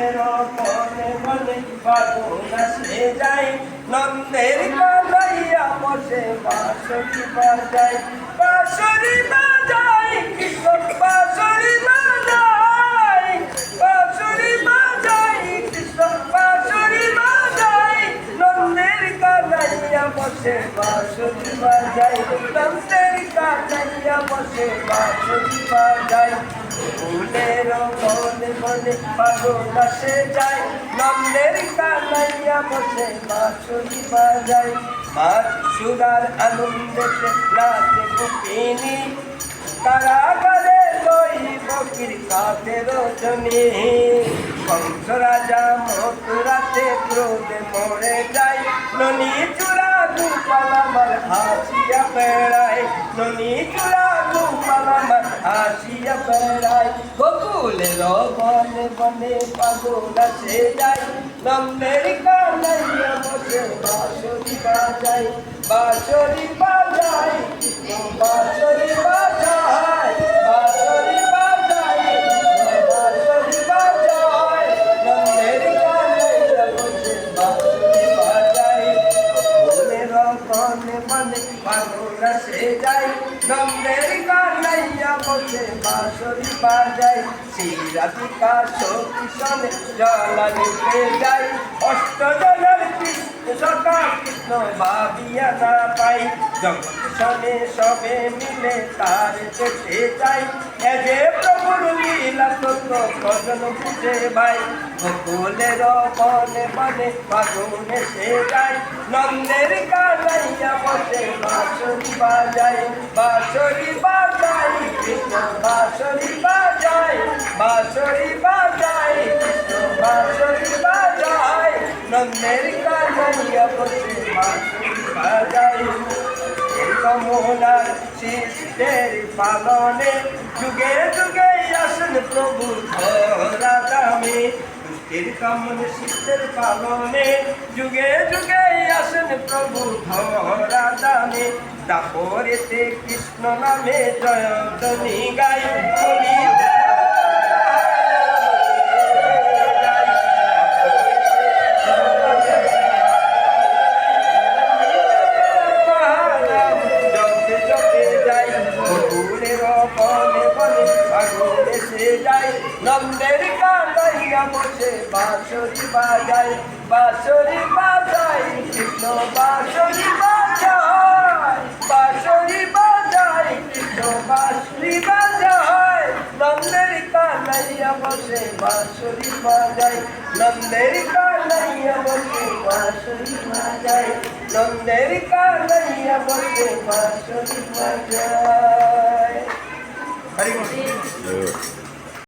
বকুলের মনে মনে পাগল আসে যায়, নন্দের কানাইয়া বসে বাঁশরি বাজায়, বাঁশরি বাজায় কৃষ্ণ বাঁশরি বাজায়, বাঁশরি বাজায় কৃষ্ণ বাঁশরি বাজায়, নন্দের কানাইয়া বসে বাঁশরি বাজায়, নন্দের কানাইয়া বসে বাঁশরি বাজায়। বকুলের মনে মনে পাগল আসে যায়, নন্দের কানাইয়া বসে বাঁশরি বাজায়। মাছ সুরার আনন্দেতে নাচে গোপিনী, কারাগারে লই বকির কাঁধে রজনী, কংস রাজা মথুরাতে ক্রোধে মরে যায়, ননি চূড়া গোপাল আমার হাসিয়া বেড়ায়, ননি চূড়া গোপাল আমার হাসিয়া বেড়ায়। বকুলের বনে বনে পাগল আসে যায়, নন্দের কানাইয়া বসে বাঁশরি বাজায়, বাঁশরি বাজায় কৃষ্ণ বাঁশরি বাজায়, বাঁশরি বাজায় বাঁশরি বাজায়, নন্দের কানাইয়া বসে বাঁশরি বাজায়। বকুলের বনে বনে পাগল আসে যায়, নন্দের কানাইয়া বসে বাঁশরি বাজায়। শ্রীরাধিকা সখী সনে জ্বালা নিভে যায়, অষ্টজনের কৃষ্ণ সখা কৃষ্ণ ভাবিয়া না পাই, জগৎ সনে সবে মিলে তার যেতে যাই, এ যে প্রভুর লীলা তত ভজন বুঝে ভাই। বকুলের বনে বনে পাগল এসে যায়, নন্দের কানাইয়া বসে বাঁশরি বাজায়, বাঁশরি বাজায় কৃষ্ণ বাঁশরি বাজায়, বাঁশরি বাজায় কৃষ্ণ বাঁশরি বাজায়, নন্দের কানাইয়া বসে বাঁশরি বাজায়। কমলার শিষ্টের পালনে যুগে যুগে আসেন প্রভু ধরা দামে, দুষ্টের কামন শিষ্টের পালনে যুগে যুগে আসেন প্রভু ধরা দামে, দাপরেতে কৃষ্ণ নামে জয়ধ্বনি গাই, নন্দের কানাইয়া বসে বাঁশরি বাজায়, বাঁশরি বাজায় কৃষ্ণ বাঁশরি বাজায়, বাঁশরি বাজায় কৃষ্ণ বাঁশরি বাজায়, নন্দের কানাইয়া বসে বাঁশরি বাজায়, নন্দের কানাইয়া বসে বাঁশরি বাজায়, নন্দের কানাইয়া বসে বাঁশরি বাজায়।